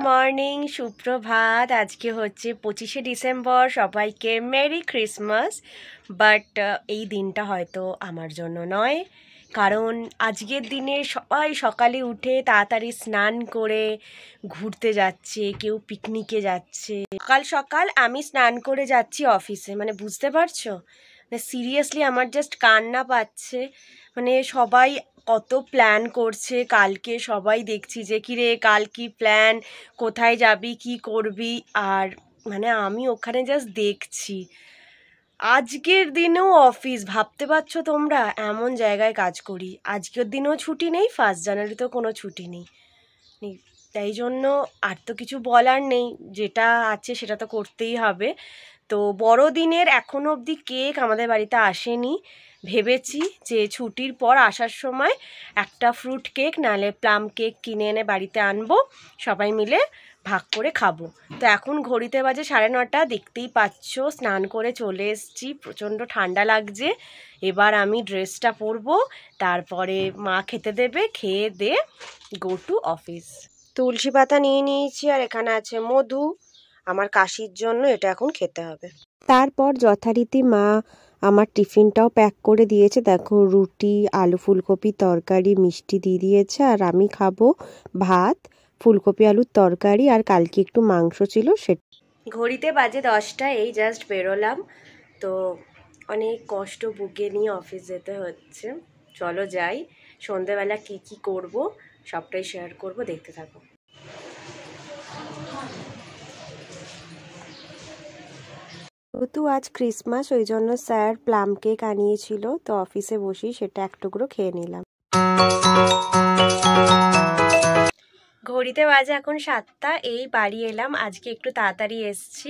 Morning, সুপ্রভাত। আজকে হচ্ছে 25শে ডিসেম্বর। সবাইকে মেরি ক্রিসমাস। বাট এই দিনটা হয়তো আমার জন্য নয়, কারণ আজকের দিনে সবাই সকালে উঠে তাড়াতাড়ি স্নান করে ঘুরতে যাচ্ছে, কেউ পিকনিকে যাচ্ছে। সকাল সকাল আমি স্নান করে যাচ্ছি অফিসে, মানে বুঝতে পারছো? সিরিয়াসলি আমার জাস্ট কান্না পাচ্ছে। মানে সবাই কত প্ল্যান করছে কালকে, সবাই দেখছি যে কিরে কাল কি প্ল্যান, কোথায় যাবি, কি করবি। আর মানে আমি ওখানে জাস্ট দেখছি। আজকের দিনেও অফিস, ভাবতে পারছো তোমরা? এমন জায়গায় কাজ করি, আজকের দিনেও ছুটি নেই, 1 জানুয়ারিতেও কোনো ছুটি নেই। তাই জন্য আর তো কিছু বলার নেই, যেটা আছে সেটা তো করতেই হবে। তো বড়দিনের এখনও অবধি কেক আমাদের বাড়িতে আসেনি। ভেবেছি যে ছুটির পর আসার সময় একটা ফ্রুট কেক নাহলে প্লাম কেক কিনে এনে বাড়িতে আনবো, সবাই মিলে ভাগ করে খাবো। তো এখন ঘড়িতে বাজে 9:30, দেখতেই পাচ্ছ স্নান করে চলে এসেছি, প্রচণ্ড ঠান্ডা লাগছে। এবার আমি ড্রেসটা পরবো, তারপরে মা খেতে দেবে, খেয়ে দে গো টু অফিস। তুলসী পাতা নিয়ে নিয়েছি, আর এখানে আছে মধু, আমার কাশির জন্য এটা এখন খেতে হবে। তারপর যথারীতি মা আমার টিফিনটাও প্যাক করে দিয়েছে। দেখো, রুটি, আলু ফুলকপি তরকারি, মিষ্টি দিয়ে দিয়েছে। আর আমি খাবো ভাত, ফুলকপি আলুর তরকারি, আর কালকে একটু মাংস ছিল সেটা। ঘড়িতে বাজে 10টা, এই জাস্ট বেরোলাম। তো অনেক কষ্ট বুকে নিয়ে অফিস যেতে হচ্ছে। চলো যাই, সন্ধেবেলা কি কি করব সবটাই শেয়ার করব, দেখতে থাকো। যেহেতু আজ ক্রিসমাস, ওই জন্য স্যার প্লাম কেক আনিয়েছিল, তো অফিসে বসেই সেটা এক টুকরো খেয়ে নিলাম। ঘড়িতে বাজে এখন 7টা, এই বাড়ি এলাম। আজকে একটু তাড়াতাড়ি এসছি,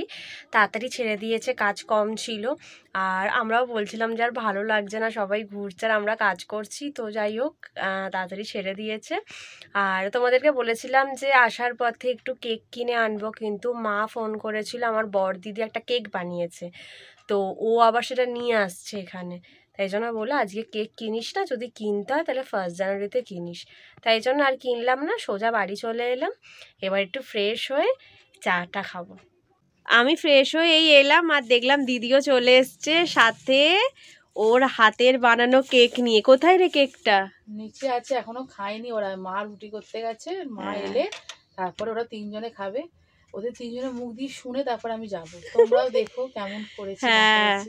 তাড়াতাড়ি ছেড়ে দিয়েছে, কাজ কম ছিল। আর আমরাও বলছিলাম যে আর ভালো লাগছে না, সবাই ঘুরছে আর আমরা কাজ করছি। তো যাই হোক, তাড়াতাড়ি ছেড়ে দিয়েছে। আর তোমাদেরকে বলেছিলাম যে আসার পথে একটু কেক কিনে আনবো, কিন্তু মা ফোন করেছিল, আমার বড় দিদি একটা কেক বানিয়েছে, তো ও আবার সেটা নিয়ে আসছে এখানে। তাই জন্য বললো আজকে কেক কিনিস না, যদি কিনতে হয় তাহলে 1 জানুয়ারিতে কিনিস। তাই জন্য আর কিনলাম না, সোজা বাড়ি চলে এলাম। এবার একটু ফ্রেশ হয়ে চাটা খাবো। আমি ফ্রেশ হয়ে এই এলাম, আর দেখলাম দিদিও চলে এসছে সাথে ওর হাতের বানানো কেক নিয়ে। কোথায় রে কেকটা? নিচে আছে, এখনো খায়নি ওরা। মা রুটি করতে গেছে, মা এলে তারপরে ওরা 3জনে খাবে। ওদের 3জনের মুখ দিয়ে শুনে তারপর আমি যাব। তোমরাও দেখো কেমন করেছে। হ্যাঁ,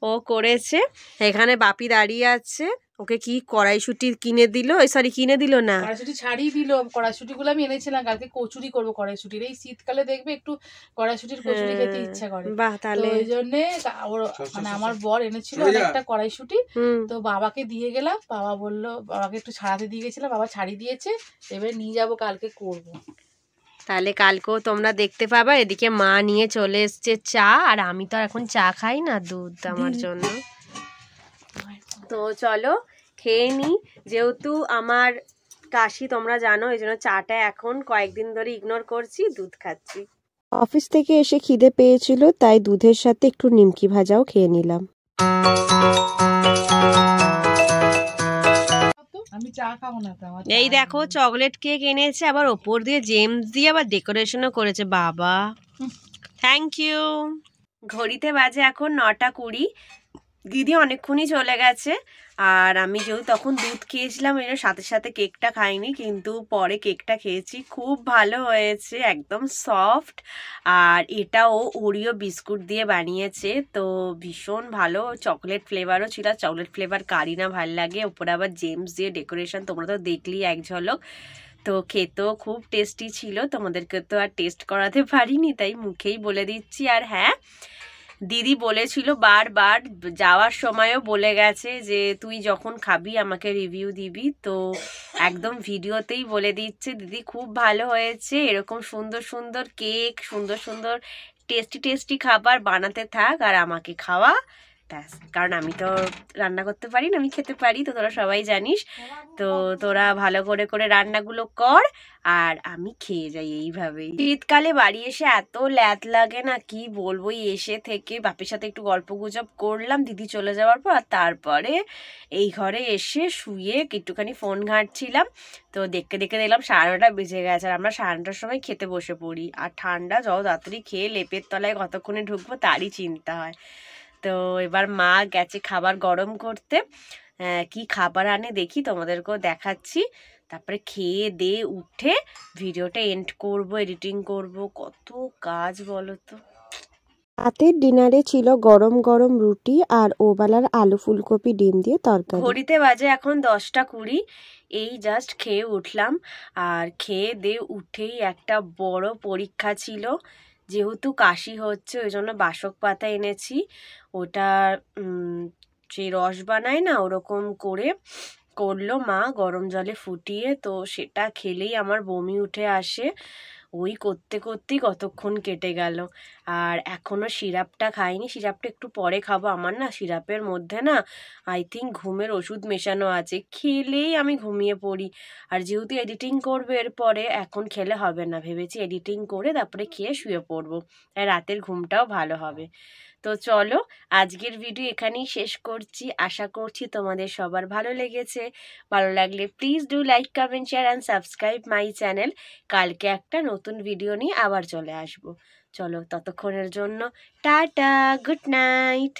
ও করেছে। এখানে বাপি দাঁড়িয়ে আছে, ওকে কি কড়াইশুঁটি কিনে দিল, সরি কিনে দিল না, কড়াইশুঁটি ছাড়িয়ে দিল। কড়াইশুঁটিগুলো আমি এনেছিলাম কালকে, কচুরি করবো কড়াইশুঁটির। এই শীতকালে দেখবে একটু কড়াইশুঁটির কচুরি খেতে ইচ্ছা করে। বাহ, তাহলে ওই জন্যে মানে আমার বর এনেছিল একটা কড়াইশুঁটি, তো বাবাকে দিয়ে গেলাম। বাবা বললো, বাবাকে একটু ছাড়াতে দিয়ে গেছিলাম, বাবা ছাড়িয়ে দিয়েছে। এবারে নিয়ে যাবো, কালকে করবো। তাহলে কালকেও তোমরা দেখতে পাবা। এদিকে মা নিয়ে চলে এসছে চা, আর আমি তো এখন চা খাই না, দুধ আমার জন্য। তো চলো খেয়ে নি, যেহেতু আমার কাশি তোমরা জানো, এই জন্য চাটা এখন কয়েকদিন ধরে ইগনোর করছি, দুধ খাচ্ছি। অফিস থেকে এসে খিদে পেয়েছিল, তাই দুধের সাথে একটু নিমকি ভাজাও খেয়ে নিলাম। আমি চা খাবো না তো। এই দেখো চকলেট কেক এনেছে, আবার ওপর দিয়ে জেমস দিয়ে আবার ডেকোরেশনও করেছে। বাবা, থ্যাংক ইউ। ঘড়িতে বাজে এখন 9:20। দিদি অনেকক্ষণই চলে গেছে, আর আমি যেহেতু তখন দুধ খেয়েছিলাম, এর সাথে সাথে কেকটা খাইনি, কিন্তু পরে কেকটা খেয়েছি। খুব ভালো হয়েছে, একদম সফট। আর এটাও ওরিও বিস্কুট দিয়ে বানিয়েছে, তো ভীষণ ভালো। চকলেট ফ্লেভারও ছিল, চকলেট ফ্লেভার কারি না ভাল লাগে, ওপরে আবার জেমস দিয়ে ডেকোরেশন, তোমরা তো দেখলি এক ঝলক। তো খেতেও খুব টেস্টি ছিল, তোমাদেরকে তো আর টেস্ট করাতে পারিনি, তাই মুখেই বলে দিচ্ছি। আর হ্যাঁ, দিদি বলেছিল বারবার, যাওয়ার সময়ও বলে গেছে যে তুই যখন খাবি আমাকে রিভিউ দিবি। তো একদম ভিডিওতেই বলে দিচ্ছে দিদি খুব ভালো হয়েছে, এরকম সুন্দর সুন্দর কেক, সুন্দর সুন্দর টেস্টি টেস্টি খাবার বানাতে থাক আর আমাকে খাওয়া। ব্যাস, কারণ আমি তো রান্না করতে পারি না, আমি খেতে পারি, তো তোরা সবাই জানিস। তো তোরা ভালো করে করে রান্নাগুলো কর আর আমি খেয়ে যাই এইভাবেই। শীতকালে বাড়ি এসে এত ল্যাদ লাগে না, কি বলবো। এসে থেকে বাপের সাথে একটু গল্প গুজব করলাম দিদি চলে যাওয়ার পর, আর তারপরে এই ঘরে এসে শুয়ে একটুখানি ফোন ঘাঁটছিলাম। তো দেখতে দেখতে দেখলাম 9:30 বেজে গেছে, আর আমরা 9:30টার সময় খেতে বসে পড়ি। আর ঠান্ডা যত তাড়াতাড়ি খেয়ে লেপের তলায় কতক্ষণে ঢুকবো তারই চিন্তা হয়। তো এবার মা গেছে খাবার গরম করতে, কি খাবার আনে দেখি, তোমাদেরকেও দেখাচ্ছি। তারপরে খেয়ে দিয়ে উঠে ভিডিওটা এন্ড করব, এডিটিং করব, কত কাজ বলো তো। রাতের ডিনারে ছিল গরম গরম রুটি আর ওবেলার আলু ফুলকপি ডিম দিয়ে তরকারি। ঘড়িতে বাজে এখন 10টা 20, এই জাস্ট খেয়ে উঠলাম। আর খেয়ে দিয়ে উঠেই একটা বড় পরীক্ষা ছিল, যেহেতু কাশি হচ্ছে ওই জন্য বাসক পাতা এনেছি। ওটা সেই রস বানায় না, ওরকম করে করলো মা গরম জলে ফুটিয়ে, তো সেটা খেলেই আমার বমি উঠে আসে। ওই করতে করতেই কতক্ষণ কেটে গেল। আর এখনও সিরাপটা খাইনি, সিরাপটা একটু পরে খাবো। আমার না সিরাপের মধ্যে না আই থিঙ্ক ঘুমের ওষুধ মেশানো আছে, খেলেই আমি ঘুমিয়ে পড়ি। আর যেহেতু এডিটিং করবে এরপরে, এখন খেলে হবে না, ভেবেছি এডিটিং করে তারপরে খেয়ে শুয়ে পড়বো, আর রাতের ঘুমটাও ভালো হবে। তো চলো আজকের ভিডিও এখানেই শেষ করছি। আশা করছি তোমাদের সবার ভালো লেগেছে। ভালো লাগলে please do like, comment, share and subscribe my channel. কালকে একটা নতুন ভিডিও নিয়ে আবার চলে আসবো। চলো ততক্ষণের জন্য টাটা, গুড নাইট।